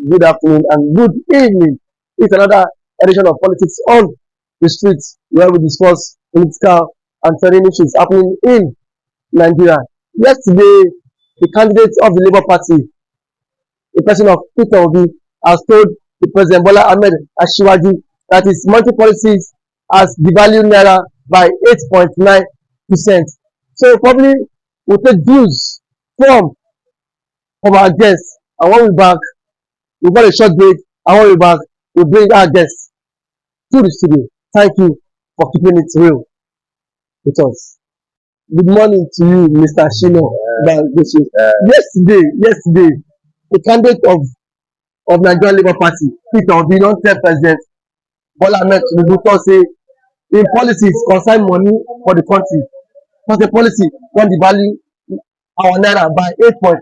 good afternoon, and good evening. It's another edition of Politics on the Streets, where we discuss political and trending issues happening in Nigeria. Yesterday, the candidate of the Labour Party, the person of Peter Obi, has told the President Bola Ahmed Ashiwaju that his monetary policies has devalued Naira by 8.9%. So probably we'll take views from our guests. And when we're back, we've got a short break. And when we're back, we'll bring our guests to the studio. Thank you for keeping it real with us. Good morning to you, Mr. Shino. Yesterday, the candidate of Nigerian Labour Party, Peter Obi, don tell President Bola Ahmed Tinubu talk say im policies concern money for the country. Because the policy don devalue our naira by 8.9%.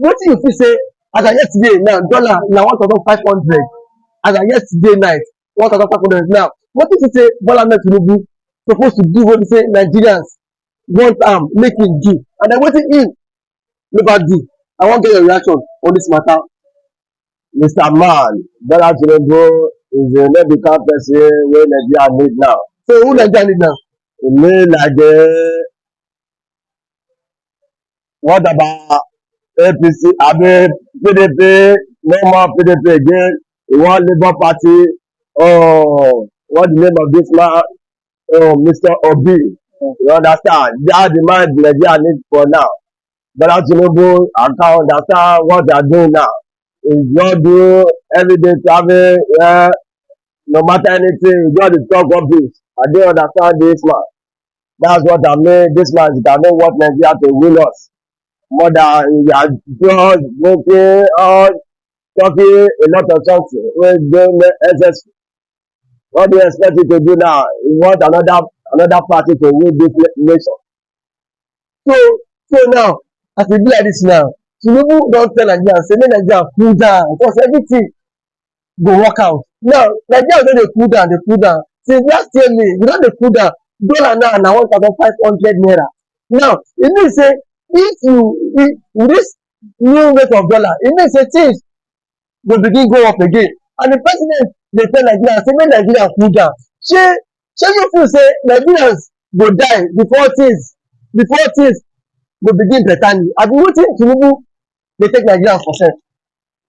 Wetin you fit say as of yesterday now, dollar na 1,500. As of yesterday night, 1,500 now. Wetin you say Bola Ahmed Tinubu suppose to do wey be say Nigerians want am make im do, and then wetin im never do? I wan get your reaction on this matter. Mr. Man, Bola Tinubu is a medical person wey Nigeria need now. So who Nigeria need now? E need like what about APC? Abi PDP? No more PDP again. E want Labour Party. Oh, what the name of this man? Oh, Mr. Obi. You understand? That's the man Nigeria need for now. Bola Tinubu, I can't understand what they are doing now. Is not do everyday travel, no matter anything, you just talk rubbish. I don't understand this man. That's what I mean. This man is cannot want Nigeria to win us. More than you are just smoking or talking a lot of something. We're doing excess. What do you expect you to do now? You want another party to win this nation. So now, as e be like this now, Tinubu don tell Nigerians say make Nigeria cool down because everything go work out. Now Nigeria don dey cool down since last year May. We don dey cool down. Dollar now na 1,500 naira. Now e mean say if with this new rate of dollar, e mean say things go begin go up again. And the president dey tell Nigerians say make Nigeria cool down. Shey you feel say Nigerians go die before things go begin better? Abi wetin Tinubu dey take Nigeria for sense?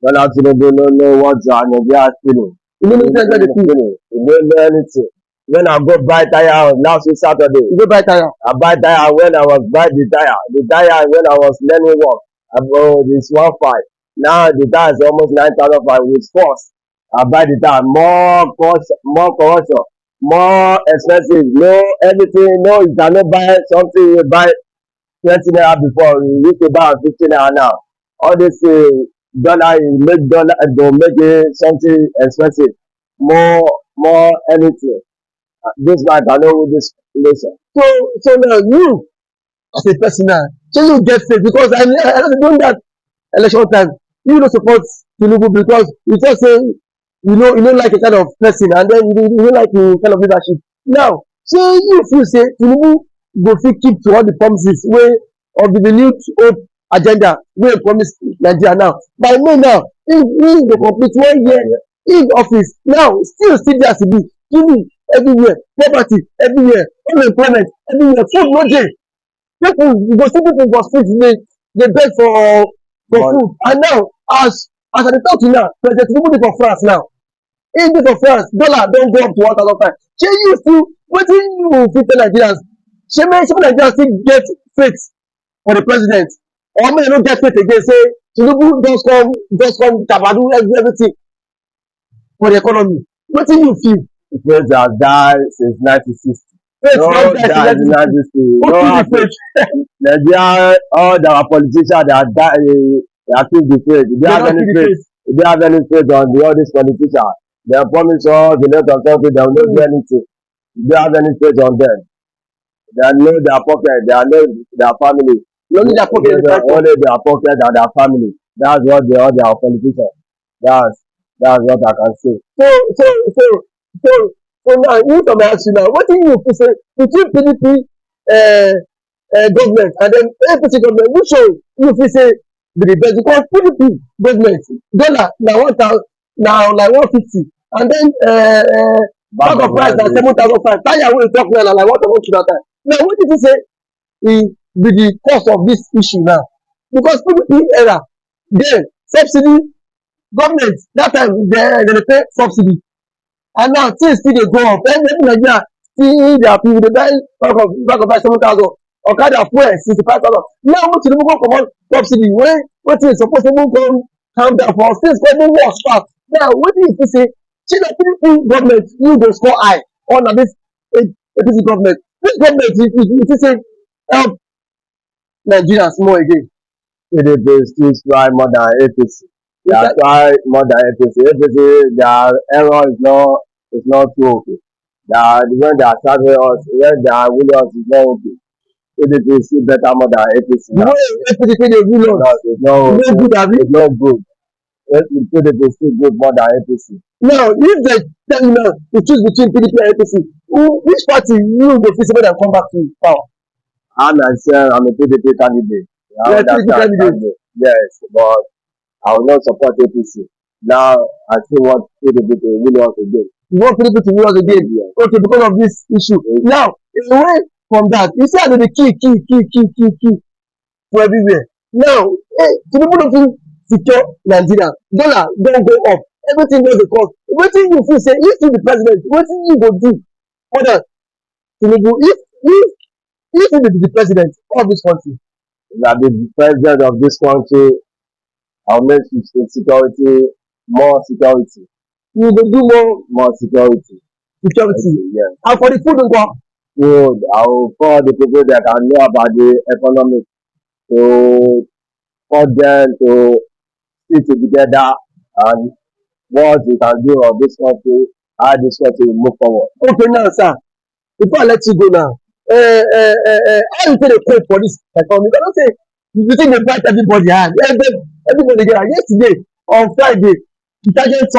Bola Tinubu no know what Nigeria is feeling. You no know wetin Nigeria dey feel. You don't know anything. When I go buy tire on last week Saturday, You go buy tire. I buy tire when I was buy the tire. The tire when I was learning work. I go this 1.5. Now the tire is almost 9,005 with force. I buy the tire more corruption, more expensive. No everything. No, you cannot buy something you buy 20 naira before. You used to buy 15 naira now. All this dollar, you make dollar, don't make it something expensive. More anything. This man cannot win this nation. So now you as a person now, shey you get faith because I during that election time you no support Tinubu because you just say you no like a kind of person and then you no like a kind of leadership. Now shey you feel say Tinubu go fit keep to all the promises wey of the renewed hope agenda wey e promise Nigeria now? By May now im go complete 1 year in office. Now still dey as e be, giving everywhere, poverty everywhere, unemployment everywhere, food no dey. You go see people for street dey beg for food. And now as I dey talk to you now, President Tinubu dey for France now. Im dey for France, dollar don go up to 1,005. Shey you still wetin you fit tell Nigerians? Shey make Nigerians still get faith for the president, or make dem no get faith again say Tinubu just come tabadu everything for the economy? Wetin you feel? The faith has died since 1960. Faith No don die died since in 1960. 1960. Who No kill the happen. faith? Nigeria, all our politicians they are die, they are keep the faith. They They have don any kill the faith. faith. They have any faith on all these politicians. They promise us the lot of something. They will not do anything. They have any faith on them. They know their pocket. They know their family. Only their pocket dey fight for. Only their pocket and their family. That's what they all their politicians. That's what I can say. So now you come ask you now, wetin you feel say between PDP government and then APC government, which one you feel say be the best because PDP government dollar na 1,000 na like 150 and then Bag bag of of rice rice na dey 7,500 tire wey you talk now na like 1,000 that time. Now wetin be say e be the cause of this issue now because PDP era then subsidy government that time dem dey pay subsidy and now things still dey go up every Nigeria still their people dey buy bag of rice 7,000 okada fuel 65,000 now when Tinubu come comot subsidy wey wetin e suppose even come calm down for us things go even worse pass now wetin you feel say shey na PDP government you go score high or na this APC government which government you feel say help Nigerians more again. PDP still try more than APC. They are Inside try more than APC. APC, their error is not too okay. When they are serving us, when they are winning us is not okay. PDP is still better more than APC the now. way APC dey rule us It's e not no good abi. it's not good. PDP is still good more than APC. Now if dem tell you now to choose between PDP and APC which party you go feel say make dem come back to power. I myself am a PDP candidate. You I are PDP understand candidate. yes, but I will not support APC. Now I still want PDP to win once again. You want PDP to win us again. Yes. Okay because of this issue. Yes. Now away from that you see how dem dey kill for everywhere. Now Tinubu no fit secure Nigeria dollar don go up everything just dey cost wetin you feel say if you be president wetin you go do other Tinubu if you be the president of this country. If I be the president of this country, I will make security more security. You go do more Security. Yes. and for the food nko. Food, I will call the people that can know about the economy to call them to sit together and what we can do of this country, how this country will move forward. Okay now sir before I let you go now how you take dey cope for this economy because I know say the thing dey bite everybody hand everybody get am yesterday on Friday detergent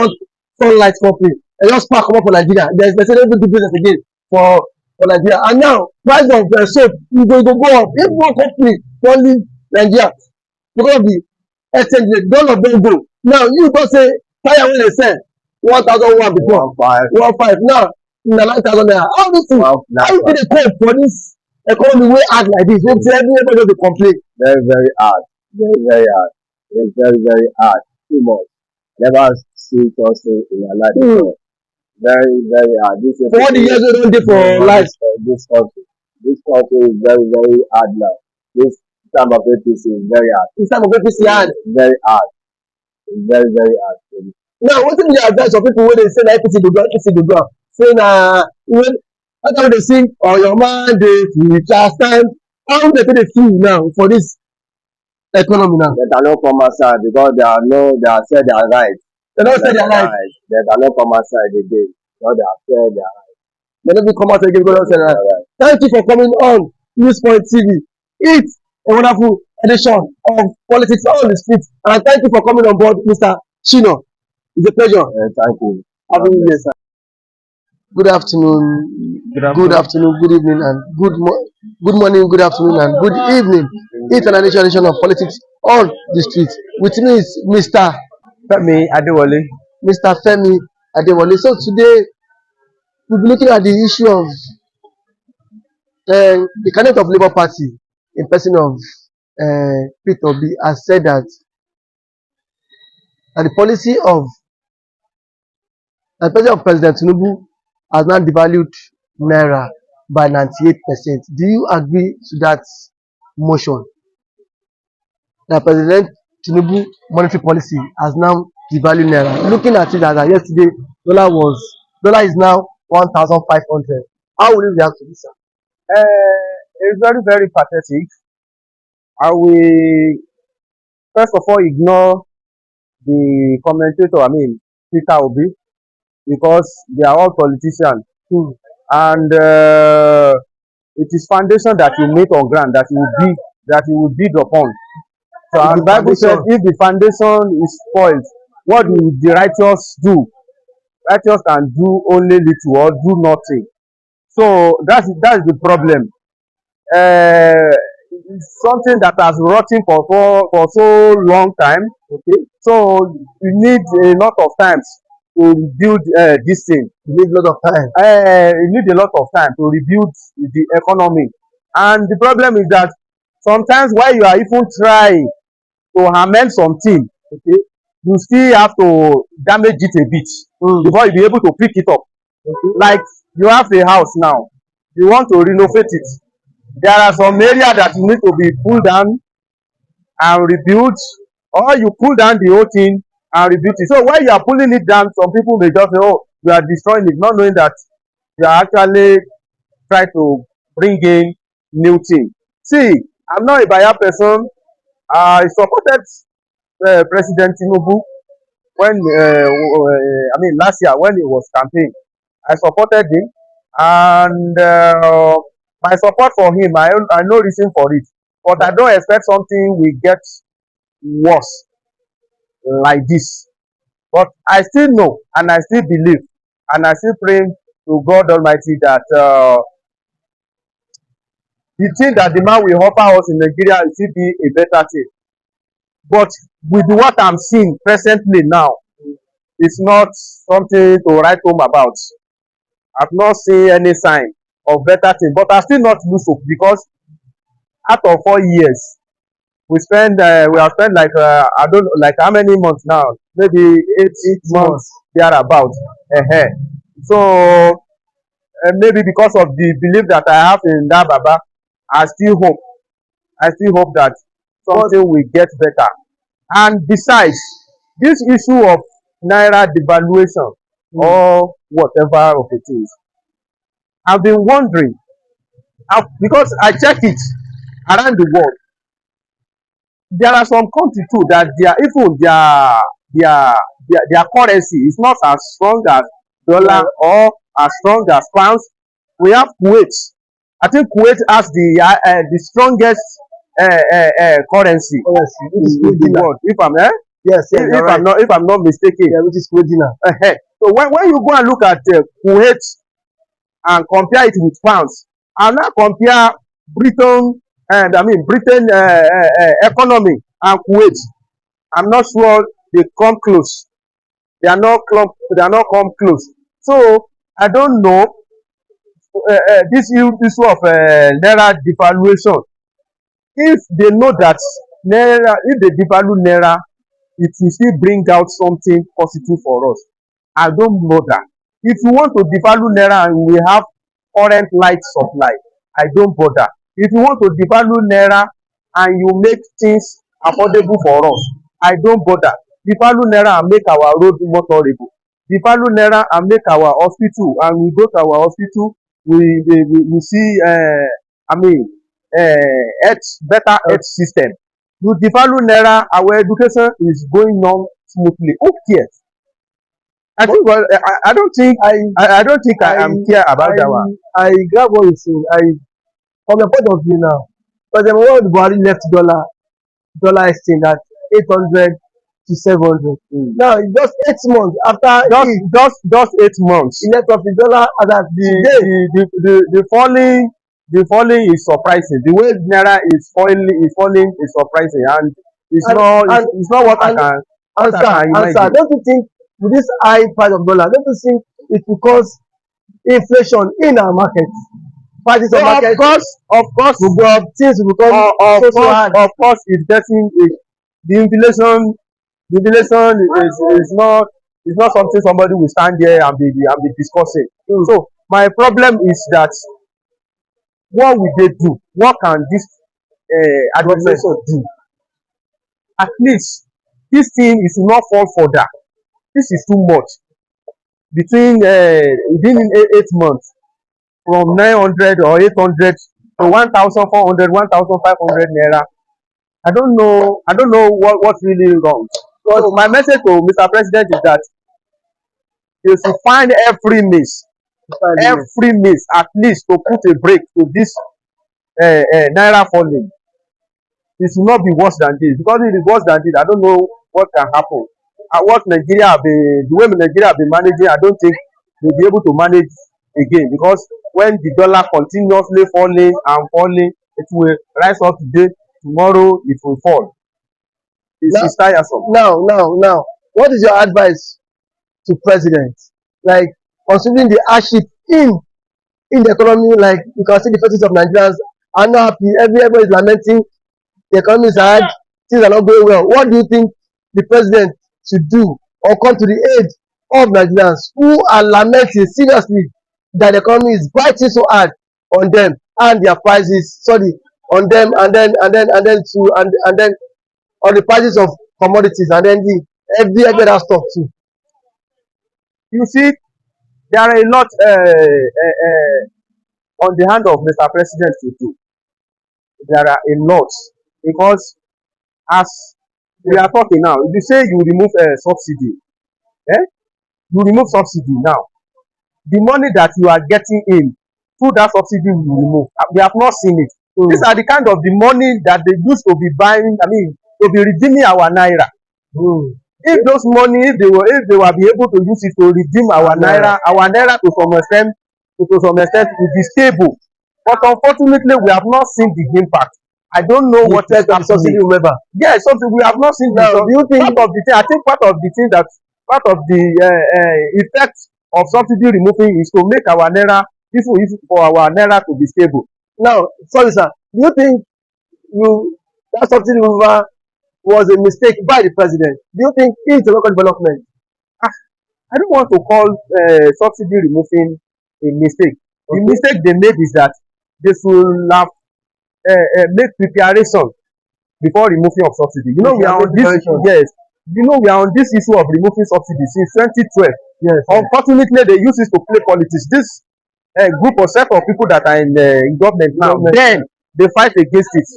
sunlight company dem just pack comot for Nigeria dem say no fit do business again for Nigeria and now price of soap e go go up if one company wan leave Nigeria because of the exchange rate dollar don go now you don say tire wey dey sell 1,001 before 1,500 now na 9,000 naira how you take dey cope for this economy wey hard like this wey be say everybody just dey complain. Very hard. Very hard. It's very hard. Too much. Never see something in your life before. Very hard. This is for all the years wey don dey for life. This country is very hard now. This time of APC is very hard. This time of APC hard. Very hard. It's very hard. Now wetin be the advice for people wey dey say na APC go do am say na even that time wey dey sing oyoma dey future stand how dem take dey feel now for this economy now. They cannot come outside because they are say their right. They don say their right. They cannot come outside again because they are say their right. They no fit come out again because they don say their right. Thank you for coming on News Point TV. It's a wonderful edition of politics on the street and thank you for coming on board Mr. Chino. It's a pleasure. Thank you. Having you here, sir. Good afternoon, good afternoon, good evening, and good morning, good afternoon, and good evening. It's an edition of politics on the street. With me is Mr. Femi Adewale. Mr. Femi Adewale. So today we'll be looking at the issue of the candidate of Labour Party in person of Peter Obi has said that the policy of President Tinubu has now devalued Naira by 98%. Do you agree to that motion? That President Tinubu monetary policy has now devalued Naira. Looking at it as yesterday, dollar is now 1,500. How will you react to this, sir? It's very pathetic. I will first of all ignore the commentator, Peter Obi, because they are all politicians. And it is foundation that you make on ground that you will build upon. So and the Bible says if the foundation is spoiled, what will the righteous do? Righteous can do only little or do nothing. So that's the problem. something that has rotten for so long time. Okay, so you need a lot of times to rebuild this thing. You need a lot of time. You need a lot of time to rebuild the economy, and the problem is that sometimes while you are even trying to amend something, okay, you still have to damage it a bit before you be able to pick it up. Okay, like you have a house now, you want to renovate it. There are some area that you need to be pulled down and rebuilt, or you pull down the whole thing and rebuild it. So while you are pulling it down, some people may just say, oh, you are destroying it, not knowing that you are actually trying to bring in new thing. See, I'm not a biased person. I supported President Tinubu when I mean last year when he was campaigning. I supported him, and my support for him, I no reason for it, but I don't expect something will get worse like this. But I still know, and I still believe, and I still pray to God Almighty that the thing that the man will offer us in Nigeria will still be a better thing. But with what I'm seeing presently now, it's not something to write home about. I've not seen any sign of better thing, but I still not lose hope, because out of 4 years, we have spent like I don't know, like how many months now? Maybe eight months thereabout. So maybe because of the belief that I have in that Baba, I still hope. I still hope that something will get better. And besides, this issue of Naira devaluation or whatever of it is, I've been wondering, because I check it around the world. There are some countries too that their currency is not as strong as dollar or as strong as pounds. We have Kuwait. I think Kuwait has the strongest currency in the world. If I'm Yes, yes, if right. if I'm not mistaken. Yeah, which is original. So when you go and look at Kuwait and compare it with pounds, and now compare Britain, and I mean Britain economy and Kuwait, I'm not sure they come close. They are not clump, they are not come close. So I don't know this issue of naira devaluation. If they know that naira, if they devalue naira, it will still bring out something positive for us. I don't bother. If you want to devalue naira and we have current light supply, I don't bother. If you want to devalue naira and you make things affordable for us, I don't bother. Devalue naira and make our road motorable. Devalue naira and make our hospital, and we go to our hospital, we see I mean better health system. You devalue naira, our education is going on smoothly. Who cares? I think I don't think I don't think I am care about that one. I grab what you say. From your point of view now, because when Buhari left dollar exchange at 800 to 700. Now it's just 8 months after Just 8 months. he left off the dollar as at today. The falling is surprising. The way naira is falling is surprising, and it's not what I can Answer. Don't you think with this high price of dollar, don't you think it's because inflation in our market? Prices of market, of course, will go up, things will become so hard. of course, it's getting the inflation. The inflation is not something somebody will stand there and be discussing. So my problem is that what will they do? What can this administration do? At least this thing is not fall further. This is too much. Within 8 months, from 900 or 800 to 1,400, 1,500 naira. I don't know what's really wrong. So my message to Mr. President is that you should find every means at least to put a break to this naira falling. It should not be worse than this, because if it is worse than this, I don't know what can happen. The way Nigeria have been managing, I don't think they'll be able to manage again, because when the dollar continuously falling and falling, It will rise up today, tomorrow it will fall. Now, It's tiresome. now, what is your advice to president? Like considering the hardship in the economy, like you can see the faces of Nigerians are not happy. Everybody is lamenting the economy is hard, things are not going well. What do you think the president should do or come to the aid of Nigerians who are lamenting seriously that the economy is biting so hard on them and their prices, sorry, on them and then on the prices of commodities and then every other stuff too. You see, there are a lot on the hand of Mr. President to do. There are a lot because as we are talking now, if you say you remove subsidy, eh? You remove subsidy now. The money that you are getting in through that subsidy you remove. We have not seen it. These are the kind of the money that they used to be buying, I mean, to be redeeming our Naira. If those money, if they were be able to use it to redeem our Naira to some extent will be stable. But unfortunately, we have not seen the impact. I don't know what is happening. Yes, something we have not seen. Now, do you think part of the thing? I think part of the thing that part of the effect of subsidy removing is to make our Naira, if for our Naira to be stable. now, sorry sir, do you think that subsidy removal was a mistake by the president? Do you think it's a local development? I don't want to call subsidy removing a mistake. The mistake they made is that they should have make preparation before removing of subsidy. You know, we are on this, yes. You know, we are on this issue of removing subsidy since 2012. Yes. Unfortunately, they use it to play politics. This group or set of people that are in government now, then they fight against it.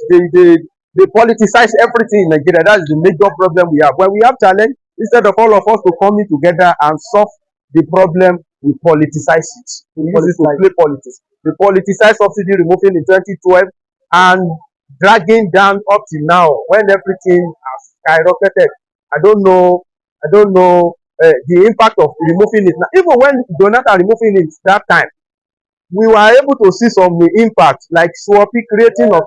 They politicize everything in Nigeria. That is the major problem we have. When we have challenge, instead of all of us to come in together and solve the problem, we politicize it. We use it to play politics. They politicize subsidy removing in 2012 and dragging down up to now when everything has skyrocketed. I don't know the impact of removing it now. Even when Jonathan removing it that time, we were able to see some impact like creating of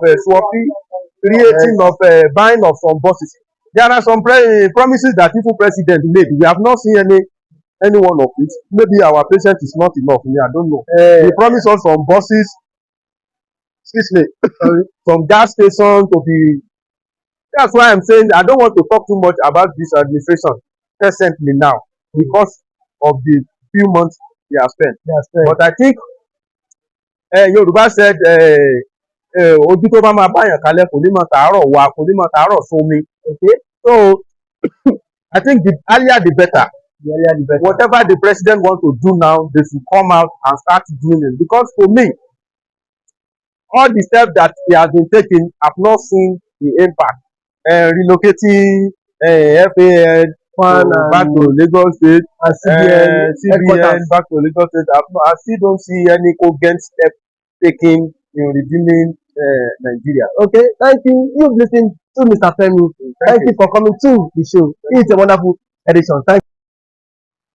buying of some buses. There are some promises that people president made. We have not seen any one of it. Maybe our patience is not enough. I don't know. They promised us some buses, some gas station to be. That's why I'm saying I don't want to talk too much about this administration presently now because of the few months they have spent. But I think Yoruba said ojú tó bá máa báyàn kalẹ̀ kò ní mọ tàárọ̀ wà kò ní mọ tàárọ̀ sómi. Okay, so I think the earlier the better. Whatever the president want to do now, they should come out and start doing it. Because for me, all the steps that he has been taking, I've not seen the impact. Relocating FAN back to Lagos State, and CBN back to Lagos State. I still don't see any cogent step taken in redeeming Nigeria. Okay, thank you. You've listened to Mr. Femi. Thank you for coming to the show. It's a wonderful edition. Thank you.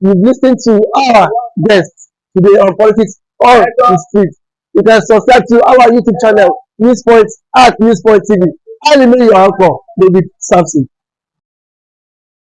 You've listened to our guests today on Politics on the Street. You can subscribe to our YouTube channel, Newspoint at Newspoint TV. And email your anchor, David Sampson.